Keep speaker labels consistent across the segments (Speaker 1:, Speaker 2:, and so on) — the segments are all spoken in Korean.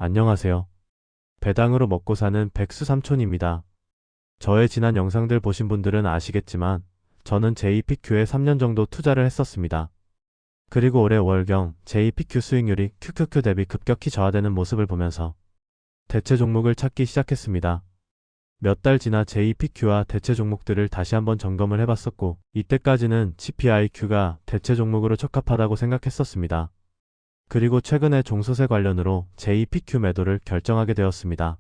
Speaker 1: 안녕하세요. 배당으로 먹고 사는 백수삼촌입니다. 저의 지난 영상들 보신 분들은 아시겠지만 저는 JPQ에 3년 정도 투자를 했었습니다. 그리고 올해 월경 JPQ 수익률이 QQQ 대비 급격히 저하되는 모습을 보면서 대체 종목을 찾기 시작했습니다. 몇 달 지나 JPQ와 대체 종목들을 다시 한번 점검을 해봤었고 이때까지는 GPIQ가 대체 종목으로 적합하다고 생각했었습니다. 그리고 최근에 종소세 관련으로 JPQ 매도를 결정하게 되었습니다.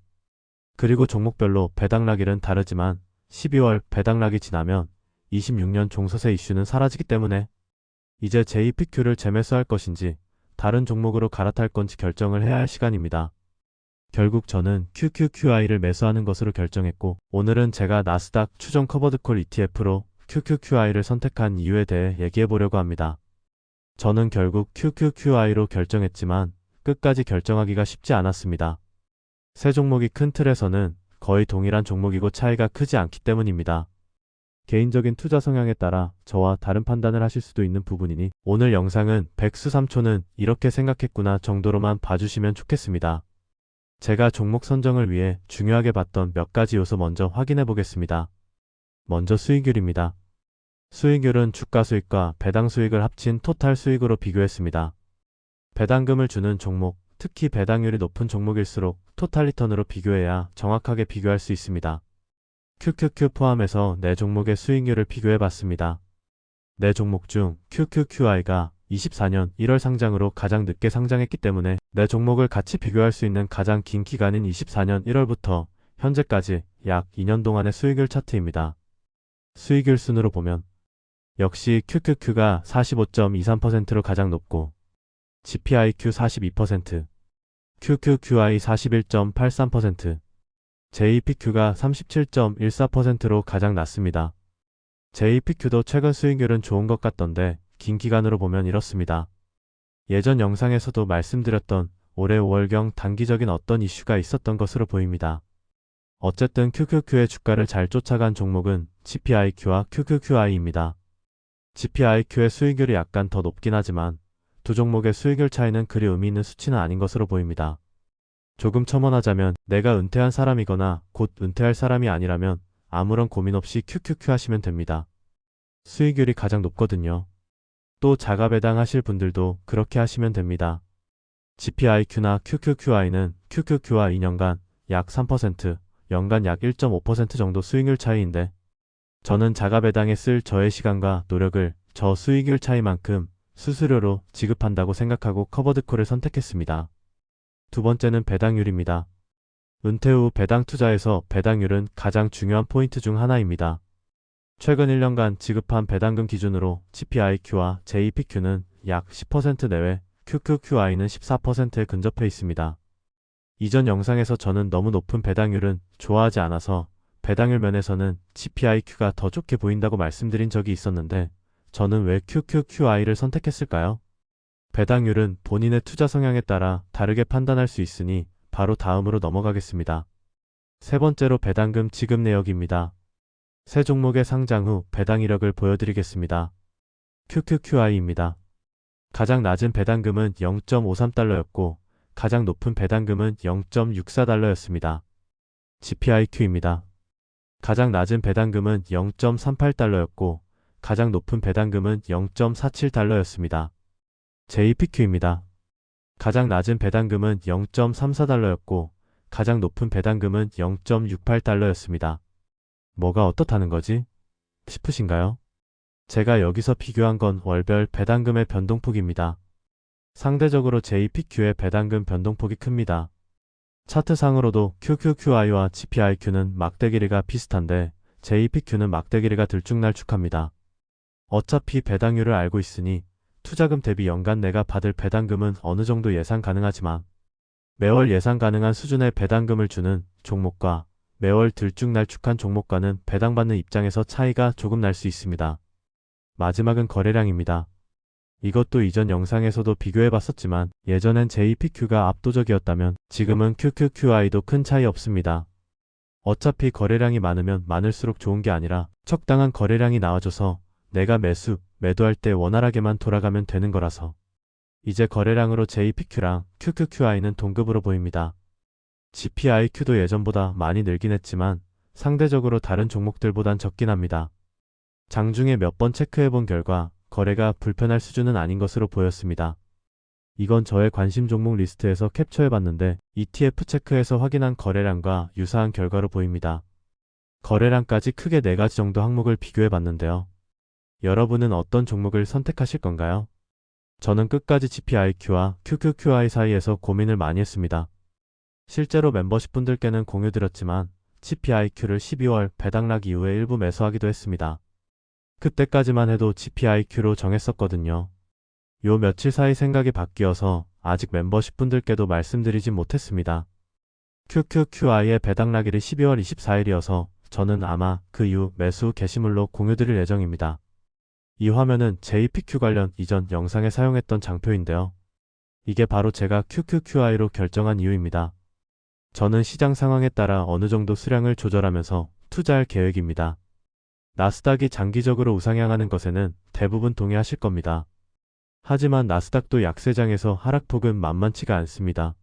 Speaker 1: 그리고 종목별로 배당락일은 다르지만 12월 배당락이 지나면 26년 종소세 이슈는 사라지기 때문에 이제 JPQ를 재매수할 것인지 다른 종목으로 갈아탈 건지 결정을 해야 할 시간입니다. 결국 저는 QQQI를 매수하는 것으로 결정했고 오늘은 제가 나스닥 추정 커버드콜 ETF로 QQQI를 선택한 이유에 대해 얘기해 보려고 합니다. 저는 결국 QQQI로 결정했지만 끝까지 결정하기가 쉽지 않았습니다. 세 종목이 큰 틀에서는 거의 동일한 종목이고 차이가 크지 않기 때문입니다. 개인적인 투자 성향에 따라 저와 다른 판단을 하실 수도 있는 부분이니 오늘 영상은 백수삼촌은 이렇게 생각했구나 정도로만 봐주시면 좋겠습니다. 제가 종목 선정을 위해 중요하게 봤던 몇 가지 요소 먼저 확인해 보겠습니다. 먼저 수익률입니다. 수익률은 주가 수익과 배당 수익을 합친 토탈 수익으로 비교했습니다. 배당금을 주는 종목, 특히 배당률이 높은 종목일수록 토탈 리턴으로 비교해야 정확하게 비교할 수 있습니다. QQQ 포함해서 4종목의 수익률을 비교해 봤습니다. 4종목 중 QQQI가 24년 1월 상장으로 가장 늦게 상장했기 때문에 4종목을 같이 비교할 수 있는 가장 긴 기간인 24년 1월부터 현재까지 약 2년 동안의 수익률 차트입니다. 수익률 순으로 보면 역시 QQQ가 45.23%로 가장 높고 GPIQ 42%, QQQI 41.83%, JPQ가 37.14%로 가장 낮습니다. JPQ도 최근 수익률은 좋은 것 같던데 긴 기간으로 보면 이렇습니다. 예전 영상에서도 말씀드렸던 올해 5월경 단기적인 어떤 이슈가 있었던 것으로 보입니다. 어쨌든 QQQ의 주가를 잘 쫓아간 종목은 GPIQ와 QQQI입니다. GPIQ의 수익률이 약간 더 높긴 하지만 두 종목의 수익률 차이는 그리 의미 있는 수치는 아닌 것으로 보입니다. 조금 첨언하자면 내가 은퇴한 사람이거나 곧 은퇴할 사람이 아니라면 아무런 고민 없이 QQQ 하시면 됩니다. 수익률이 가장 높거든요. 또 자가 배당하실 분들도 그렇게 하시면 됩니다. GPIQ나 QQQI는 QQQ와 2년간 약 3%, 연간 약 1.5% 정도 수익률 차이인데 저는 자가 배당에 쓸 저의 시간과 노력을 저 수익률 차이만큼 수수료로 지급한다고 생각하고 커버드콜을 선택했습니다. 두 번째는 배당률입니다. 은퇴 후 배당 투자에서 배당률은 가장 중요한 포인트 중 하나입니다. 최근 1년간 지급한 배당금 기준으로 GPIQ와 JPQ는 약 10% 내외, QQQI는 14%에 근접해 있습니다. 이전 영상에서 저는 너무 높은 배당률은 좋아하지 않아서 배당률 면에서는 GPIQ가 더 좋게 보인다고 말씀드린 적이 있었는데 저는 왜 QQQI를 선택했을까요? 배당률은 본인의 투자 성향에 따라 다르게 판단할 수 있으니 바로 다음으로 넘어가겠습니다. 세 번째로 배당금 지급 내역입니다. 세 종목의 상장 후 배당 이력을 보여드리겠습니다. QQQI입니다. 가장 낮은 배당금은 0.53달러였고 가장 높은 배당금은 0.64달러였습니다. GPIQ입니다. 가장 낮은 배당금은 0.38달러였고 가장 높은 배당금은 0.47달러였습니다. JPQ입니다. 가장 낮은 배당금은 0.34달러였고 가장 높은 배당금은 0.68달러였습니다. 뭐가 어떻다는 거지? 싶으신가요? 제가 여기서 비교한 건 월별 배당금의 변동폭입니다. 상대적으로 JPQ의 배당금 변동폭이 큽니다. 차트상으로도 QQQI와 GPIQ는 막대 길이가 비슷한데 JPQ는 막대 길이가 들쭉날쭉합니다. 어차피 배당률을 알고 있으니 투자금 대비 연간 내가 받을 배당금은 어느 정도 예상 가능하지만 매월 예상 가능한 수준의 배당금을 주는 종목과 매월 들쭉날쭉한 종목과는 배당받는 입장에서 차이가 조금 날 수 있습니다. 마지막은 거래량입니다. 이것도 이전 영상에서도 비교해봤었지만 예전엔 JPQ가 압도적이었다면 지금은 QQQI도 큰 차이 없습니다. 어차피 거래량이 많으면 많을수록 좋은 게 아니라 적당한 거래량이 나와줘서 내가 매도할 때 원활하게만 돌아가면 되는 거라서 이제 거래량으로 JPQ랑 QQQI는 동급으로 보입니다. GPIQ도 예전보다 많이 늘긴 했지만 상대적으로 다른 종목들보단 적긴 합니다. 장중에 몇 번 체크해본 결과 거래가 불편할 수준은 아닌 것으로 보였습니다. 이건 저의 관심 종목 리스트에서 캡처해봤는데 ETF 체크해서 확인한 거래량과 유사한 결과로 보입니다. 거래량까지 크게 4가지 정도 항목을 비교해봤는데요. 여러분은 어떤 종목을 선택하실 건가요? 저는 끝까지 GPIQ와 QQQI 사이에서 고민을 많이 했습니다. 실제로 멤버십 분들께는 공유드렸지만 GPIQ를 12월 배당락 이후에 일부 매수하기도 했습니다. 그때까지만 해도 GPIQ로 정했었거든요. 요 며칠 사이 생각이 바뀌어서 아직 멤버십 분들께도 말씀드리지 못했습니다. QQQI의 배당락일이 12월 24일이어서 저는 아마 그 이후 매수 게시물로 공유드릴 예정입니다. 이 화면은 JPQ 관련 이전 영상에 사용했던 장표인데요. 이게 바로 제가 QQQI로 결정한 이유입니다. 저는 시장 상황에 따라 어느 정도 수량을 조절하면서 투자할 계획입니다. 나스닥이 장기적으로 우상향하는 것에는 대부분 동의하실 겁니다. 하지만 나스닥도 약세장에서 하락폭은 만만치가 않습니다.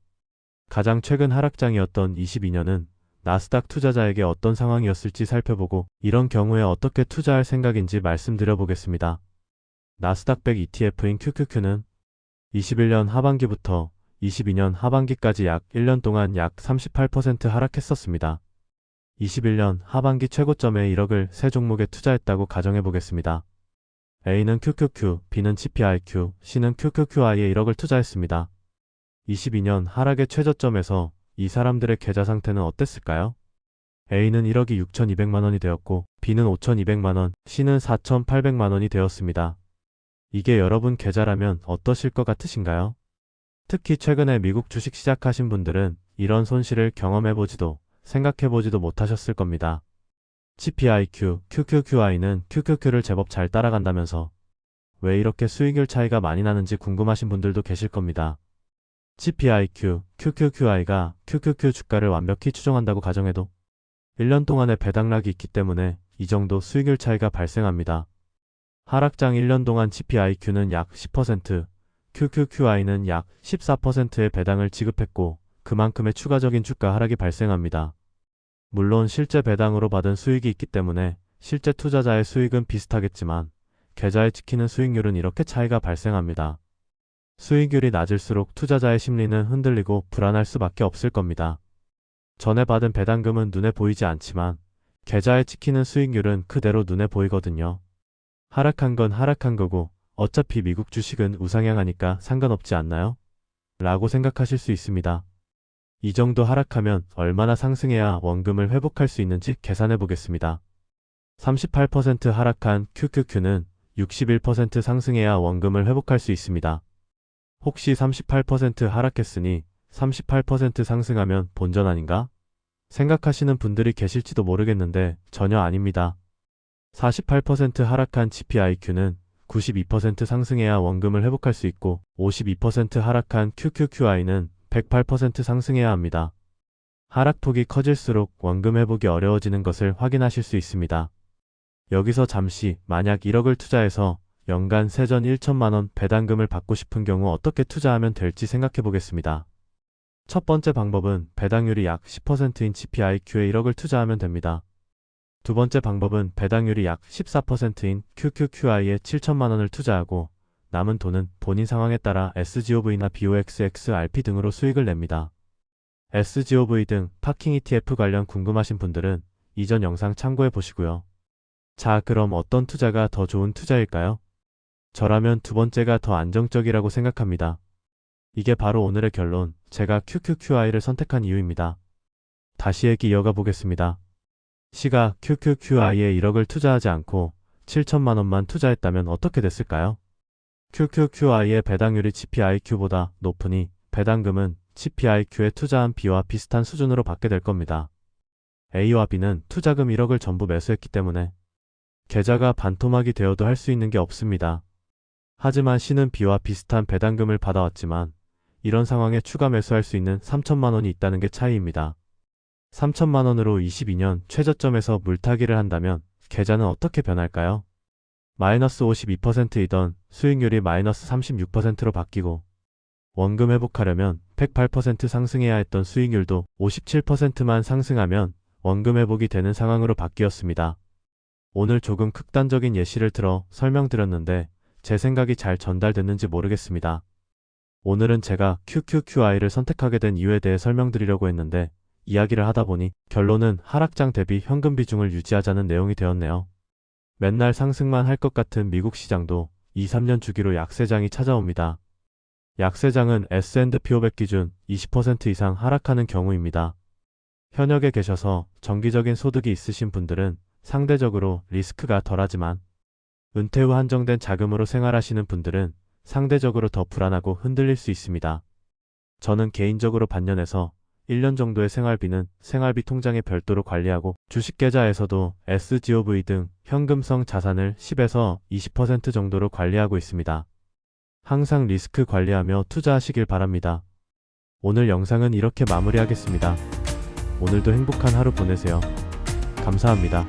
Speaker 1: 가장 최근 하락장이었던 22년은 나스닥 투자자에게 어떤 상황이었을지 살펴보고 이런 경우에 어떻게 투자할 생각인지 말씀드려 보겠습니다. 나스닥 100 ETF인 QQQ는 21년 하반기부터 22년 하반기까지 약 1년 동안 약 38% 하락했었습니다. 21년 하반기 최고점에 1억을 세 종목에 투자했다고 가정해 보겠습니다. A는 QQQ, B는 GPIQ, C는 QQQI에 1억을 투자했습니다. 22년 하락의 최저점에서 이 사람들의 계좌 상태는 어땠을까요? A는 1억이 6,200만원이 되었고 B는 5,200만원, C는 4,800만원이 되었습니다. 이게 여러분 계좌라면 어떠실 것 같으신가요? 특히 최근에 미국 주식 시작하신 분들은 이런 손실을 경험해보지도 생각해보지도 못하셨을 겁니다. GPIQ, QQQI는 QQQ를 제법 잘 따라간다면서 왜 이렇게 수익률 차이가 많이 나는지 궁금하신 분들도 계실 겁니다. GPIQ, QQQI가 QQQ 주가를 완벽히 추종한다고 가정해도 1년 동안의 배당락이 있기 때문에 이 정도 수익률 차이가 발생합니다. 하락장 1년 동안 GPIQ는 약 10%, QQQI는 약 14%의 배당을 지급했고 그만큼의 추가적인 주가 하락이 발생합니다. 물론 실제 배당으로 받은 수익이 있기 때문에 실제 투자자의 수익은 비슷하겠지만 계좌에 찍히는 수익률은 이렇게 차이가 발생합니다. 수익률이 낮을수록 투자자의 심리는 흔들리고 불안할 수밖에 없을 겁니다. 전에 받은 배당금은 눈에 보이지 않지만 계좌에 찍히는 수익률은 그대로 눈에 보이거든요. 하락한 건 하락한 거고 어차피 미국 주식은 우상향하니까 상관없지 않나요? 라고 생각하실 수 있습니다. 이 정도 하락하면 얼마나 상승해야 원금을 회복할 수 있는지 계산해 보겠습니다. 38% 하락한 QQQ는 61% 상승해야 원금을 회복할 수 있습니다. 혹시 38% 하락했으니 38% 상승하면 본전 아닌가? 생각하시는 분들이 계실지도 모르겠는데 전혀 아닙니다. 48% 하락한 GPIQ는 92% 상승해야 원금을 회복할 수 있고 52% 하락한 QQQI는 108% 상승해야 합니다. 하락폭이 커질수록 원금 회복이 어려워지는 것을 확인하실 수 있습니다. 여기서 잠시 만약 1억을 투자해서 연간 세전 1천만원 배당금을 받고 싶은 경우 어떻게 투자하면 될지 생각해 보겠습니다. 첫 번째 방법은 배당률이 약 10%인 GPIQ에 1억을 투자하면 됩니다. 두 번째 방법은 배당률이 약 14%인 QQQI에 7천만원을 투자하고 남은 돈은 본인 상황에 따라 SGOV나 BOXXRP 등으로 수익을 냅니다. SGOV 등 파킹 ETF 관련 궁금하신 분들은 이전 영상 참고해 보시고요. 자, 그럼 어떤 투자가 더 좋은 투자일까요? 저라면 두 번째가 더 안정적이라고 생각합니다. 이게 바로 오늘의 결론, 제가 QQQI를 선택한 이유입니다. 다시 얘기 이어가 보겠습니다. C가 QQQI에 1억을 투자하지 않고 7천만원만 투자했다면 어떻게 됐을까요? QQQI의 배당률이 GPIQ보다 높으니 배당금은 GPIQ에 투자한 B와 비슷한 수준으로 받게 될 겁니다. A와 B는 투자금 1억을 전부 매수했기 때문에 계좌가 반토막이 되어도 할 수 있는 게 없습니다. 하지만 C는 B와 비슷한 배당금을 받아왔지만 이런 상황에 추가 매수할 수 있는 3천만원이 있다는 게 차이입니다. 3천만원으로 22년 최저점에서 물타기를 한다면 계좌는 어떻게 변할까요? 마이너스 52%이던 수익률이 마이너스 36%로 바뀌고 원금 회복하려면 108% 상승해야 했던 수익률도 57%만 상승하면 원금 회복이 되는 상황으로 바뀌었습니다. 오늘 조금 극단적인 예시를 들어 설명드렸는데 제 생각이 잘 전달됐는지 모르겠습니다. 오늘은 제가 QQQI를 선택하게 된 이유에 대해 설명드리려고 했는데 이야기를 하다 보니 결론은 하락장 대비 현금 비중을 유지하자는 내용이 되었네요. 맨날 상승만 할 것 같은 미국 시장도 2, 3년 주기로 약세장이 찾아옵니다. 약세장은 S&P 500 기준 20% 이상 하락하는 경우입니다. 현역에 계셔서 정기적인 소득이 있으신 분들은 상대적으로 리스크가 덜하지만 은퇴 후 한정된 자금으로 생활하시는 분들은 상대적으로 더 불안하고 흔들릴 수 있습니다. 저는 개인적으로 반년에서 1년 정도의 생활비는 생활비 통장에 별도로 관리하고 주식계좌에서도 SGOV 등 현금성 자산을 10에서 20% 정도로 관리하고 있습니다. 항상 리스크 관리하며 투자하시길 바랍니다. 오늘 영상은 이렇게 마무리하겠습니다. 오늘도 행복한 하루 보내세요. 감사합니다.